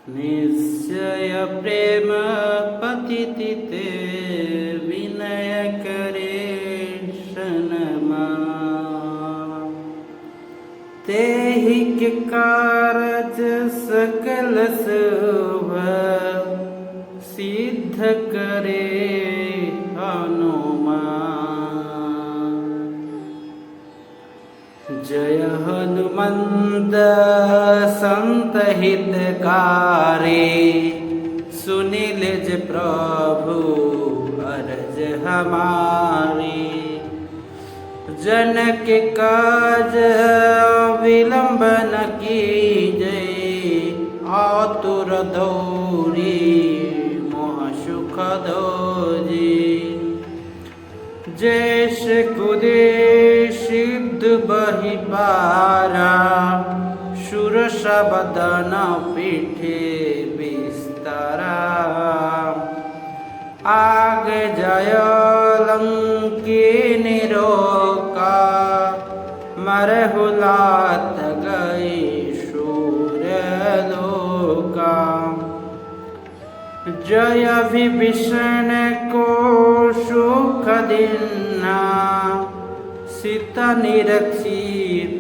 निश्चय प्रेम पतिति ते विनय करे क्षणमा तेहि के कारज सकल शुभ सिद्ध करे हनुमान। जय हनुमंत संत हितकारी सुनि लिज प्रभु अरज हमारी। जनक काज विलंब न कीजय आतुर दौरी मोह सुख दोजी। जैस कुदे सिद्ध बहि पारा सुर सबदन पीठे विस्तारा। आग जय लंकिनी रोका मरहु लात गई सूर्य लोका। जय विभीषण को सुख दिन्ना सीता निरक्षी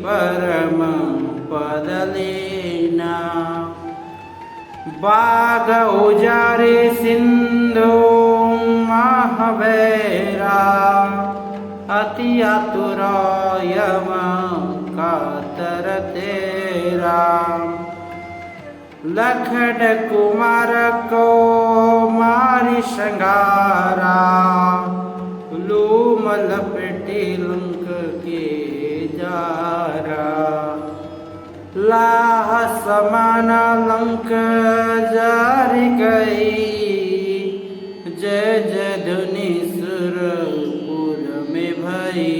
परम पद लेना। बाग उजारे सिंधु महावैरा अति आतुर यम कातर तेरा। लखन कुमार को मारि संगारा लूम लपेटी लंक के जारा। लाह समान लंक जारी गई जय जय धुनि सुरपुर में भई।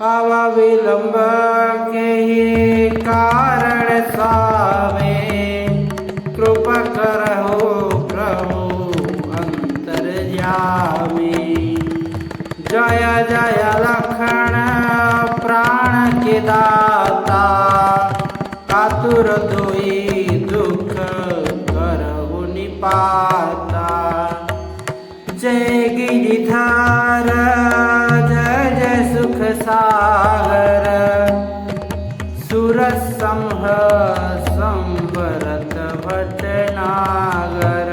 आवा विलंब के ही कारण सावे कृपा करहु प्रभु अंतर्यामी। जय जय लखन प्राण के दाता कातुर दोई दुख करहु निपाता। जय गिरिधर जय जय सुख सागर सुर संह संवरत भटनागर।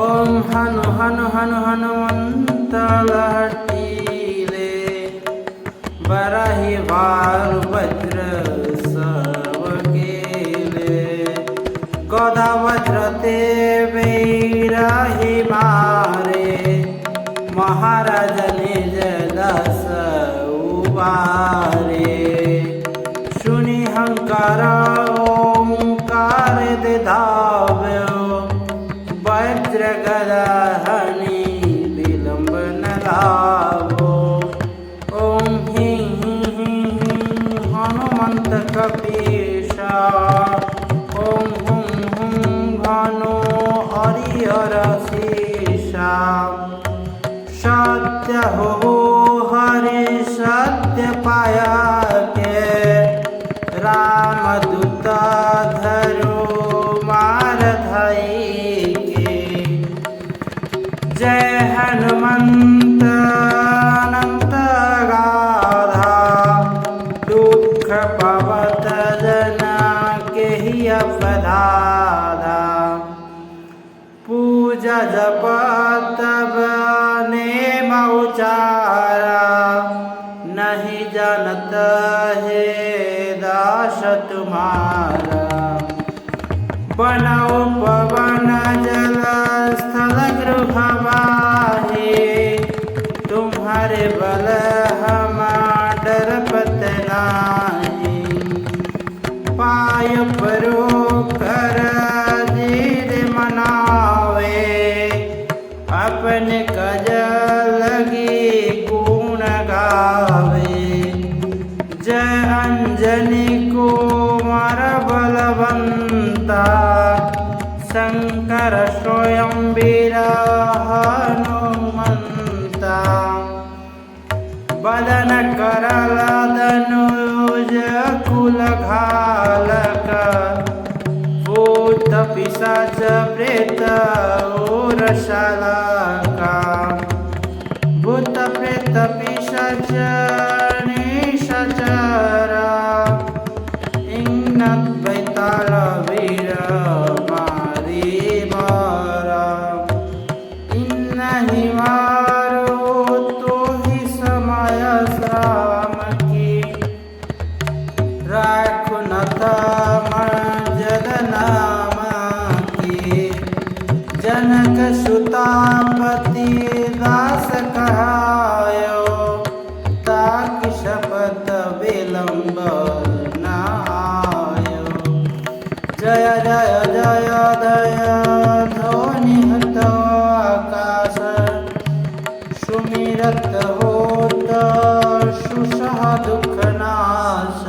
ओम हनु हनु हनु हनुमंत लहटीले बरहि वार वज्र सब केले। गदा वज्र ते वीरहि मारे महाराज निज दस उबारे। सुनि हंकार ओंकार दे धाव्यो वज्र गदा हनि विलंब न लावो। ओम हि हनुमंत कपीशा ओम हुम हुम भानु हरिहर शीशा। सत्य हो हरि सत्य पाया के राम दूता धरो मार धाई के। जय हनुमंत अनंत गाधा दुख पवत जना के ही अपराधा। पूजा जप तब नेम उचारा नहीं जानत है दास तुम्हारा। बनाओ पवन जल स्थल गृह वाहे तुम्हारे बल हम डर पत नाही। पाय परो कर जीद मनावे अपने कज लगी गुण गावे। जय अंजनी कुमार बलवंता शंकर स्वयं वीर हनुमंता। बदन करल धनुज कुल घालक प्रेत और शालाका भूत प्रेत पिशाच निशाचरा इंग बैताल वीर मारी मारा इन हिमारो तो ही समय श्राम की राखुनत जगनाम की जनक सुतापति दास कहायो ताकि शपथ विलंब न आयो जय जय जय जय ध्वनि हत आकाश सुमिरत होत सुसह दुख नाश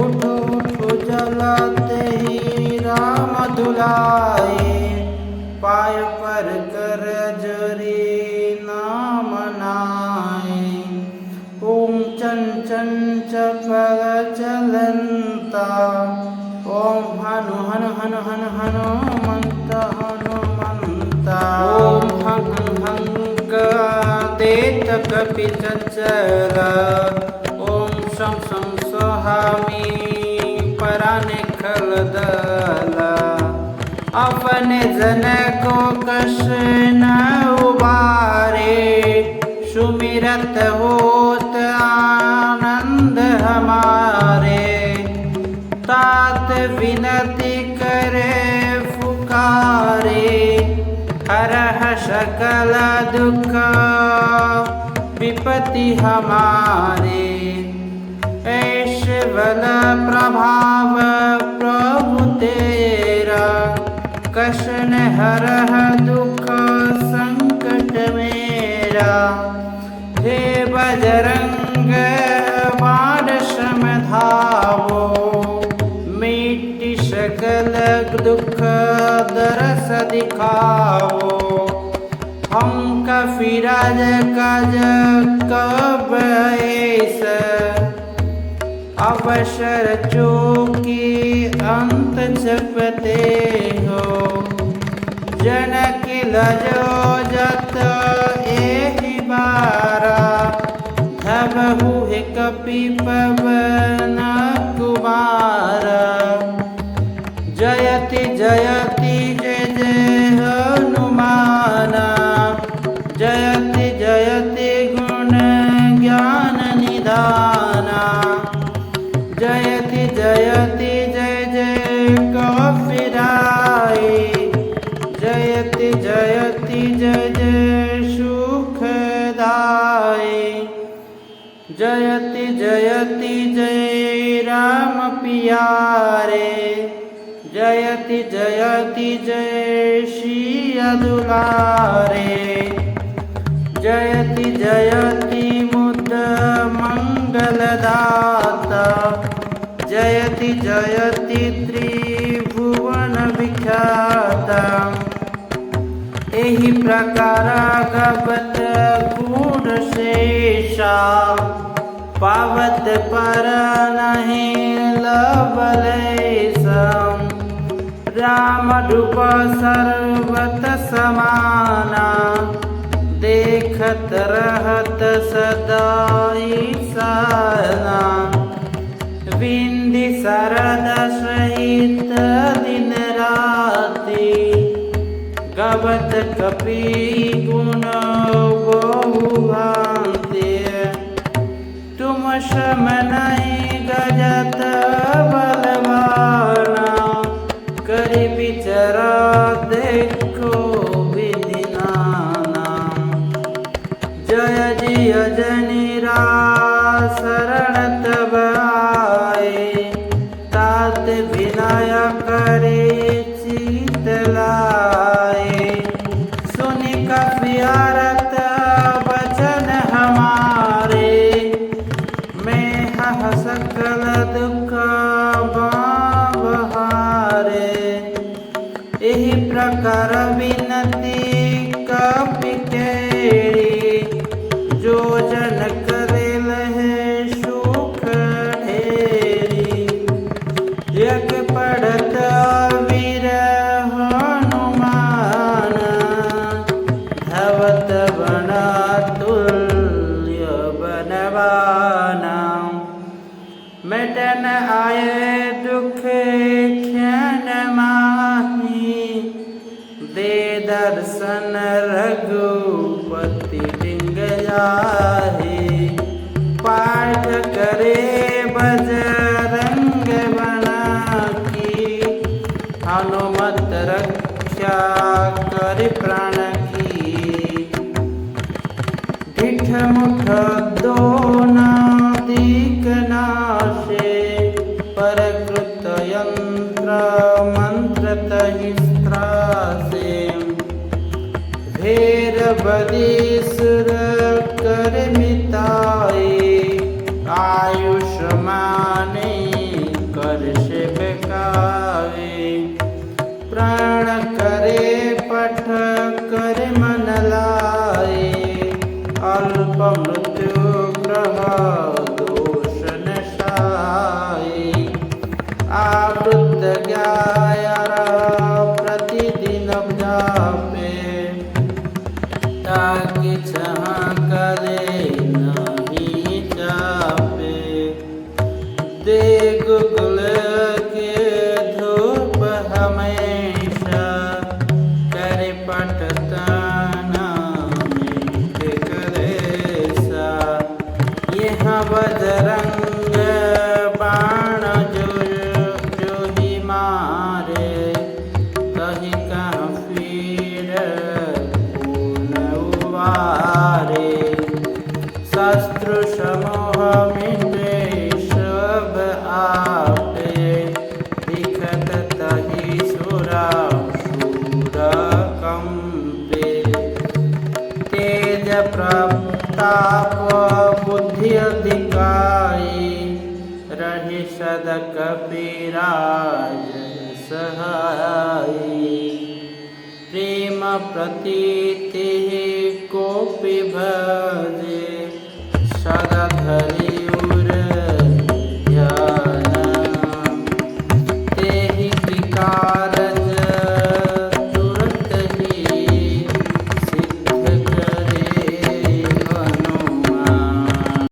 उठ उठ जलते ही राम दुलाए पाय पर कर जरी नाम नाए ओम चंचन चपल चलंता ओम हनु हनु हनु हनु हनुमंत हनुमंता ओम हं हं देत कपि चंचल ओम शं शं सोहामी पराने खलदला अपने जन को कश न उबारे सुमिरत होत आनंद हमारे तात विनती करे फुकारे हरह सकल दुख विपत्ति हमारे ऐश बल प्रभाव प्रभु तेरा कशन हरह दुख संकट मेरा हे बजरंग बाण समधावो मिट्टी सकल दुख दरस दिखाओ हम कफिराज काज कब ऐसा अवसर चूकी अंत जपते हो जनक लजो जत एहि बारा धबहु है कपि पवन कुमारा जयति जयति जय जय हनुमाना जयति जयति गुण ज्ञान निधाना जयति जयति जय जय कफिराई जयति जयति जय जय सुखदाई जयति जयति जय राम पियारे जयति जयति जय सिया दुलारे जयति जयति मुद मंगलदाता जयति जयति त्रिभुवन विख्याता एहि प्रकार गवत गुण शेषा पावत पर नहीं लबलेशम राम रूप सर्वत समाना देखत रहत सदाई सना विंध्य शरद सहित दिन राति गवत कपि गुण बहुभांति तुम सम नहीं गजत बलवाना करि विचरा देखो विधि नाना जय जिय जनिरा शरण तब आए तात विनय करे चित लाए सुनि कपियारत वचन हमारे मैं हह सकल दुख बावहारे एहि प्रकार विनती कपि केरी जो जन करेल है सुख ढेरी यज्ञ पढ़त वीर हनुमान जाहे, पाठ करे बजरंग बना की, हनुमत रक्षा कर प्राण की। ढिठ मुठ दोना दिक नाशे, परकृत यंत्र मंत्र तहि त्रासे। भेर बदीसुर कर मिताए, आयुष्माने कर से बेकावे। प्राण करे पठ कर मन लाए, अल्प मृत्यु ग्रह दोष नशाए। आवृत ज्ञायर प्रतिदिन जापे, ताकि छह करे नहीं चापे। देग गुल के धूप हमेशा, करे पटताना मिट करे सा। यह बजरंग बाण जो ही मारे, कहीं कहाँ फिर वारे। शत्रु समूह मिटे सब आपे, दिखत तहि सुरा शूर कंपे। तेज प्रताप बुद्धि अधिकाई, रहि सद कपिराज सहाई। प्रेम प्रतीति कोपि भजे, सदा